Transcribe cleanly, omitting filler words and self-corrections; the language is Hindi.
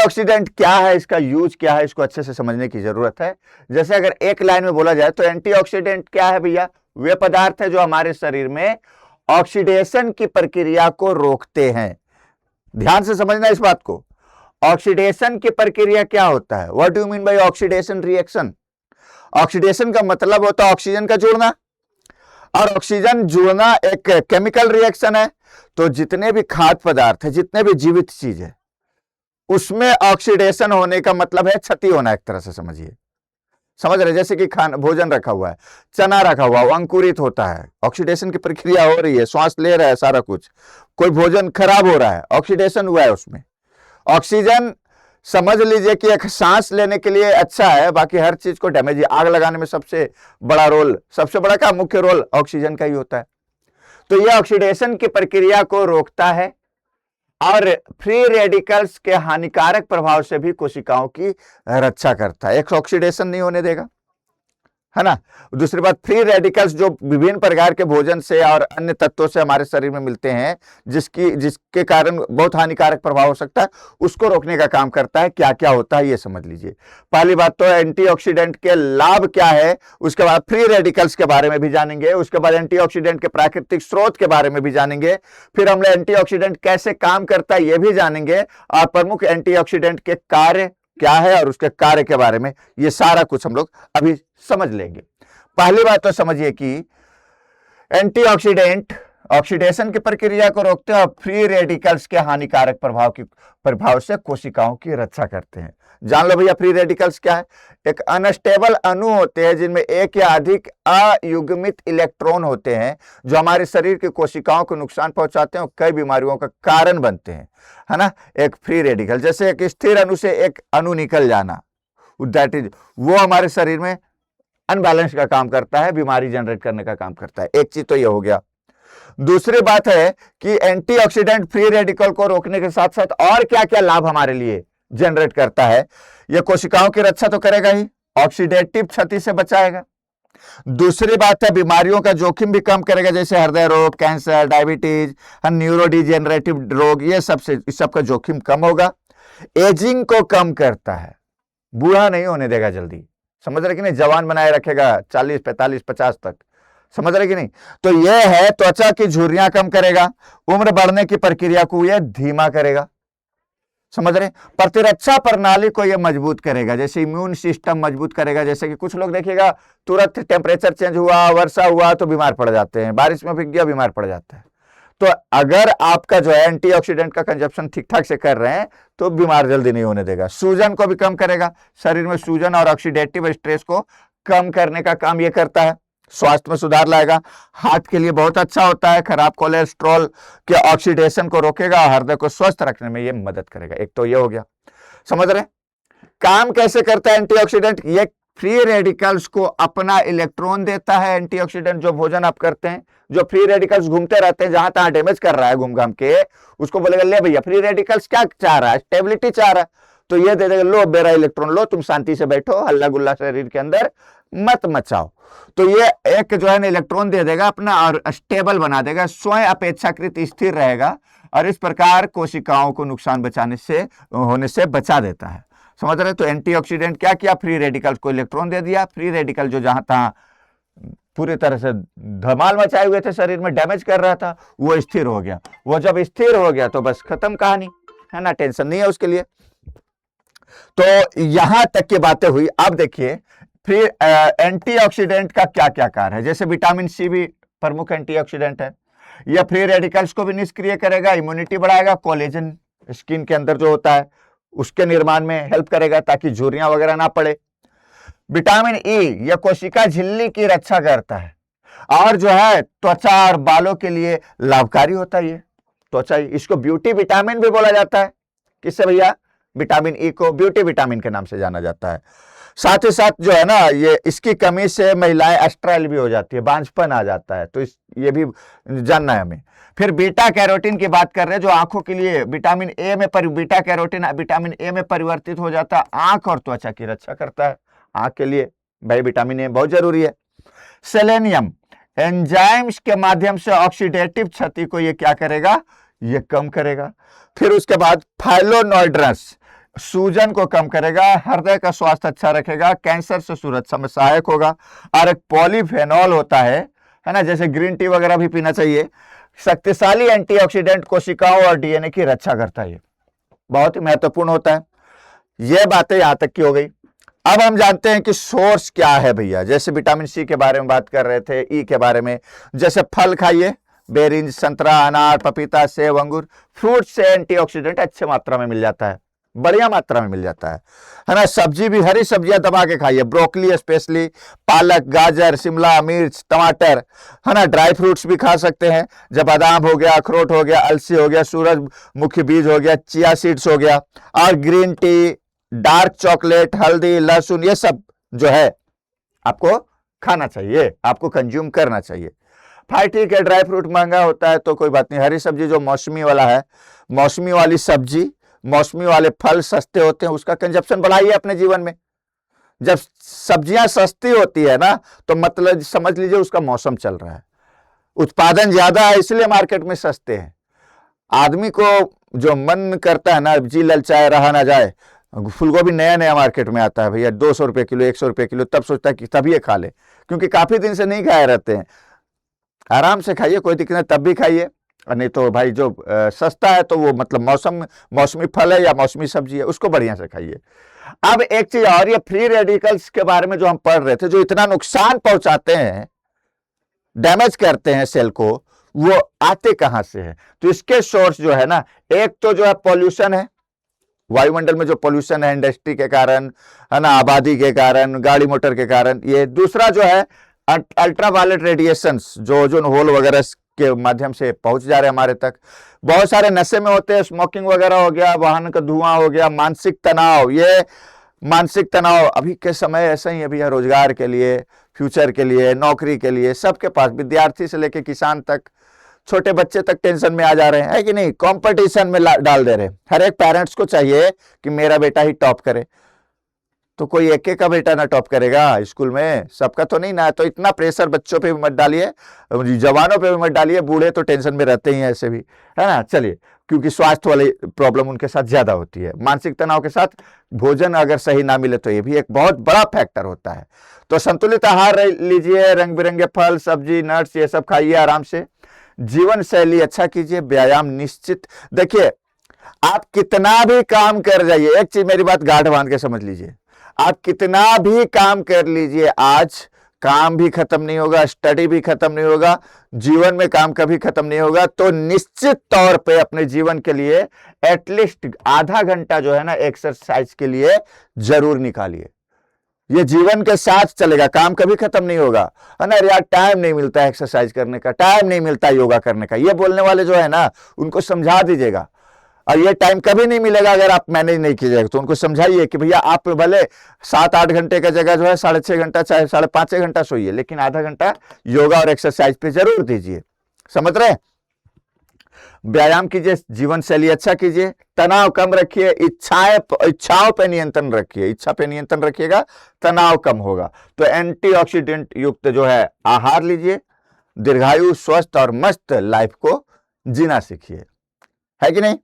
एंटीऑक्सीडेंट क्या है, इसका यूज क्या है, इसको अच्छे से समझने की जरूरत है। जैसे अगर एक लाइन में बोला जाए तो एंटीऑक्सीडेंट क्या है भैया, वे पदार्थ है जो हमारे शरीर में ऑक्सीडेशन की प्रक्रिया को रोकते हैं। ध्यान से समझना इस बात को। ऑक्सीडेशन की प्रक्रिया क्या होता है, what do you mean by oxidation reaction? Oxidation का मतलब होता है ऑक्सीजन का जुड़ना, और ऑक्सीजन जुड़ना एक केमिकल रिएक्शन है। तो जितने भी खाद्य पदार्थ है, जितने भी जीवित चीज है, उसमें ऑक्सीडेशन होने का मतलब है क्षति होना, एक तरह से समझिए। समझ रहे? जैसे कि खाना भोजन रखा हुआ है, चना रखा हुआ, वो अंकुरित होता है, ऑक्सीडेशन की प्रक्रिया हो रही है, श्वास ले रहा है सारा कुछ, कोई भोजन खराब हो रहा है, ऑक्सीडेशन हुआ है उसमें। ऑक्सीजन समझ लीजिए कि एक सांस लेने के लिए अच्छा है, बाकी हर चीज को डैमेज है। आग लगाने में सबसे बड़ा रोल, सबसे बड़ा क्या मुख्य रोल ऑक्सीजन का ही होता है। तो यह ऑक्सीडेशन की प्रक्रिया को रोकता है और फ्री रेडिकल्स के हानिकारक प्रभाव से भी कोशिकाओं की रक्षा करता है। एक ऑक्सीडेशन नहीं होने देगा, है ना। दूसरी बात, फ्री रेडिकल्स जो विभिन्न प्रकार के भोजन से और अन्य तत्वों से हमारे शरीर में मिलते हैं, जिसके कारण बहुत हानिकारक प्रभाव हो सकता है, उसको रोकने का काम करता है। क्या क्या होता है ये समझ लीजिए। पहली बात तो एंटीऑक्सीडेंट के लाभ क्या है, उसके बाद फ्री रेडिकल्स के बारे में भी जानेंगे, उसके बाद एंटीऑक्सीडेंट के प्राकृतिक स्रोत के बारे में भी जानेंगे, फिर हम एंटीऑक्सीडेंट कैसे काम करता है ये भी जानेंगे, और प्रमुख एंटीऑक्सीडेंट के कार्य क्या है और उसके कार्य के बारे में ये सारा कुछ हम लोग अभी समझ लेंगे। पहली बात तो समझिए कि एंटीऑक्सीडेंट ऑक्सीडेशन की प्रक्रिया को रोकते हैं और फ्री रेडिकल्स के हानिकारक प्रभाव से कोशिकाओं की रक्षा करते हैं। जान लो भैया, फ्री रेडिकल्स क्या है? एक अनस्टेबल अणु होते हैं जिनमें एक या अधिक अयुग्मित इलेक्ट्रॉन होते हैं, जो हमारे शरीर की कोशिकाओं को नुकसान पहुंचाते हैं और कई बीमारियों का कारण बनते हैं, है ना। एक फ्री रेडिकल जैसे एक स्थिर अणु से एक अणु निकल जाना, दैट इज वो हमारे शरीर में अनबैलेंस का काम करता है, बीमारी जनरेट करने का काम करता है। एक चीज तो ये हो गया। दूसरी बात है कि एंटीऑक्सीडेंट फ्री रेडिकल को रोकने के साथ साथ और क्या क्या लाभ हमारे लिए जनरेट करता है। यह कोशिकाओं की रक्षा तो करेगा ही, ऑक्सीडेटिव क्षति से बचाएगा। दूसरी बात है बीमारियों का जोखिम भी कम करेगा, जैसे हृदय रोग, कैंसर, डायबिटीज, न्यूरोडिजेनरेटिव रोग, ये सबका जोखिम कम होगा। एजिंग को कम करता है, बूढ़ा नहीं होने देगा जल्दी, समझ रहे कि नहीं, जवान बनाए रखेगा 40, 45, 50 तक, समझ रहे कि नहीं। तो यह है त्वचा की झुर्रियां कम करेगा, उम्र बढ़ने की प्रक्रिया को यह धीमा करेगा, समझ रहे। प्रतिरक्षा प्रणाली को यह मजबूत करेगा, जैसे इम्यून सिस्टम मजबूत करेगा। जैसे कि कुछ लोग देखिएगा तुरंत टेम्परेचर चेंज हुआ, वर्षा हुआ तो बीमार पड़ जाते हैं, बारिश में भीग गया बीमार पड़ जाता है। तो अगर आपका जो है एंटीऑक्सीडेंट का कंजप्शन ठीक ठाक से कर रहे हैं तो बीमार जल्दी नहीं होने देगा। सूजन को भी कम करेगा, शरीर में सूजन और ऑक्सीडेटिव स्ट्रेस को कम करने का काम यह करता है। स्वास्थ्य में सुधार लाएगा, हार्ट के लिए बहुत अच्छा होता है, खराब कोलेस्ट्रॉल के ऑक्सीडेशन को रोकेगा, हृदय को स्वस्थ रखने में यह मदद करेगा। एक तो यह हो गया, समझ रहे। काम कैसे करता है एंटीऑक्सीडेंट? ये फ्री रेडिकल्स को अपना इलेक्ट्रॉन देता है। एंटीऑक्सीडेंट जो भोजन आप करते हैं, जो फ्री रेडिकल्स घूमते रहते हैं जहां तहां डैमेज कर रहा है घूम घाम के, उसको बोलेगा ले भैया फ्री रेडिकल्स क्या चाह रहा है, स्टेबिलिटी चाह रहा है, तो ये दे देगा, लो मेरा इलेक्ट्रॉन लो, तुम शांति से बैठो, हल्ला गुल्ला शरीर के अंदर मत मचाओ। तो ये एक जो है ना इलेक्ट्रॉन दे देगा अपना और स्टेबल बना देगा, स्वयं अपेक्षाकृत स्थिर रहेगा और इस प्रकार कोशिकाओं को नुकसान होने से बचा देता है, समझ रहे। तो एंटीऑक्सीडेंट क्या किया, फ्री रेडिकल्स को इलेक्ट्रॉन दे दिया। फ्री रेडिकल जो जहां तहां पूरी तरह से धमाल मचाए हुए थे, शरीर में डैमेज कर रहा था, वो स्थिर हो गया। वो जब स्थिर हो गया तो बस खत्म कहानी, है ना, टेंशन नहीं है उसके लिए। तो यहां तक की बातें हुई। अब देखिए फिर एंटीऑक्सीडेंट का क्या क्या कार्य है। जैसे विटामिन सी भी प्रमुख एंटीऑक्सीडेंट है, यह फ्री रेडिकल्स को भी निष्क्रिय करेगा, इम्यूनिटी बढ़ाएगा, कोलेजन स्किन के अंदर जो होता है उसके निर्माण में हेल्प करेगा ताकि झुर्रियां वगैरह ना पड़े। विटामिन ई यह कोशिका झिल्ली की रक्षा करता है और जो है त्वचा और बालों के लिए लाभकारी होता है। ये त्वचा, इसको ब्यूटी विटामिन भी बोला जाता है। किससे भैया? विटामिन ई को ब्यूटी विटामिन के नाम से जाना जाता है। साथ ही साथ जो है ना, ये इसकी कमी से महिलाएं अस्ट्राइल भी हो जाती है, बांझपन आ जाता है, तो ये भी जानना है हमें। फिर बीटा कैरोटीन की बात कर रहे हैं, जो आंखों के लिए विटामिन ए में बीटा कैरोटीन विटामिन ए में परिवर्तित हो जाता है, आंख और त्वचा की रक्षा करता है। आंख के लिए भाई विटामिन ए बहुत जरूरी है। सेलेनियम एंजाइम्स के माध्यम से ऑक्सीडेटिव क्षति को ये क्या करेगा, ये कम करेगा। फिर उसके बाद फाइलोनोइड्रस, सूजन को कम करेगा, हृदय का स्वास्थ्य अच्छा रखेगा, कैंसर से सुरक्षा में सहायक होगा। और एक पॉलीफेनॉल होता है ना, जैसे ग्रीन टी वगैरह भी पीना चाहिए। शक्तिशाली एंटीऑक्सीडेंट कोशिकाओं और डीएनए की रक्षा करता है, बहुत ही महत्वपूर्ण होता है। यह बातें यहां तक की हो गई। अब हम जानते हैं कि सोर्स क्या है भैया। जैसे विटामिन सी के बारे में बात कर रहे थे, ई के बारे में, जैसे फल खाइए, बेरीज, संतरा, अनार, पपीता, सेब, अंगूर। फ्रूट से एंटीऑक्सीडेंट अच्छे मात्रा में मिल जाता है, बढ़िया मात्रा में मिल जाता है ना। सब्जी भी, हरी सब्जियां दबा के खाइए, ब्रोकली स्पेशली, पालक, गाजर, शिमला मिर्च, टमाटर, है ना। ड्राई फ्रूट्स भी खा सकते हैं, जब बादाम हो गया, अखरोट हो गया, अलसी हो गया, सूरजमुखी बीज हो गया, चिया सीड्स हो गया। और ग्रीन टी, डार्क चॉकलेट, हल्दी, लहसुन, ये सब जो है आपको खाना चाहिए, आपको कंज्यूम करना चाहिए। भाई ठीक है, ड्राई फ्रूट महंगा होता है तो कोई बात नहीं। हरी सब्जी जो मौसमी वाला है, मौसमी वाली सब्जी, मौसमी वाले फल सस्ते होते हैं, उसका कंजप्शन बढ़ाइए अपने जीवन में। जब सब्जियां सस्ती होती है ना, तो मतलब समझ लीजिए उसका मौसम चल रहा है, उत्पादन ज्यादा है, इसलिए मार्केट में सस्ते हैं। आदमी को जो मन करता है ना, जी ललचाए रहा ना जाए, फूलगोभी नया नया मार्केट में आता है भैया, 200 रुपए किलो, 100 रुपए किलो, तब सोचता है कि तभी ये खा ले, क्योंकि काफी दिन से नहीं खाए रहते हैं। आराम से खाइए, कोई दिक्कत नहीं, तब भी खाइए। और नहीं तो भाई जो सस्ता है तो वो मतलब मौसमी फल है या मौसमी सब्जी है, उसको बढ़िया से खाइए। अब एक चीज और, ये फ्री रेडिकल्स के बारे में जो हम पढ़ रहे थे, जो इतना नुकसान पहुंचाते हैं, डैमेज करते हैं सेल को, वो आते कहां से है? तो इसके सोर्स जो है ना, एक तो जो है पॉल्यूशन है, वायुमंडल में जो पॉल्यूशन है इंडस्ट्री के कारण, है ना, आबादी के कारण, गाड़ी मोटर के कारण। ये दूसरा जो है अल्ट्रावायलेट रेडिएशंस, जो ओजोन होल वगैरह के माध्यम से पहुंच जा रहे हैं हमारे तक। बहुत सारे नशे में होते हैं, स्मोकिंग वगैरह हो गया, वाहन का धुआं हो गया, मानसिक तनाव। ये मानसिक तनाव अभी के समय ऐसा ही है भैया, रोजगार के लिए, फ्यूचर के लिए, नौकरी के लिए, सबके पास, विद्यार्थी से लेकर किसान तक, छोटे बच्चे तक टेंशन में आ जा रहे हैं, है कि नहीं? कंपटीशन में डाल दे रहे हैं। हर एक पेरेंट्स को चाहिए कि मेरा बेटा ही टॉप करे, तो कोई एक का बेटा ना टॉप करेगा स्कूल में, सबका तो नहीं ना। तो इतना प्रेशर बच्चों पे भी मत डालिए, जवानों पे भी मत डालिए, बूढ़े तो टेंशन में रहते ही हैं ऐसे भी, है ना। चलिए, क्योंकि स्वास्थ्य वाली प्रॉब्लम उनके साथ ज्यादा होती है। मानसिक तनाव के साथ भोजन अगर सही ना मिले तो ये भी एक बहुत बड़ा फैक्टर होता है। तो संतुलित आहार लीजिए, रंग बिरंगे फल, सब्जी, नट्स, ये सब खाइए आराम से। जीवन शैली अच्छा कीजिए, व्यायाम निश्चित। देखिए, आप कितना भी काम कर जाइए, एक चीज मेरी बात गांठ बांध के समझ लीजिए, आप कितना भी काम कर लीजिए, आज काम भी खत्म नहीं होगा, स्टडी भी खत्म नहीं होगा, जीवन में काम कभी खत्म नहीं होगा। तो निश्चित तौर पे अपने जीवन के लिए एटलीस्ट आधा घंटा जो है ना, एक्सरसाइज के लिए जरूर निकालिए। ये जीवन के साथ चलेगा, काम कभी खत्म नहीं होगा, है ना। यार टाइम नहीं मिलता एक्सरसाइज करने का, टाइम नहीं मिलता योगा करने का, ये बोलने वाले जो है ना, उनको समझा दीजिएगा। और ये टाइम कभी नहीं मिलेगा अगर आप मैनेज नहीं कीजिएगा। तो उनको समझाइए कि भैया आप भले 7-8 घंटे का जगह जो है 6.5 घंटा, चाहे 5.5 घंटा सोइए, लेकिन आधा घंटा योगा और एक्सरसाइज पे जरूर दीजिए। समझ रहे? व्यायाम कीजिए, जीवन शैली अच्छा कीजिए, तनाव कम रखिए, इच्छाओं पे नियंत्रण रखिए। इच्छा पे नियंत्रण रखिएगा, तनाव कम होगा। तो एंटीऑक्सीडेंट युक्त जो है आहार लीजिए, दीर्घायु, स्वस्थ और मस्त लाइफ को जीना सीखिए, है कि नहीं?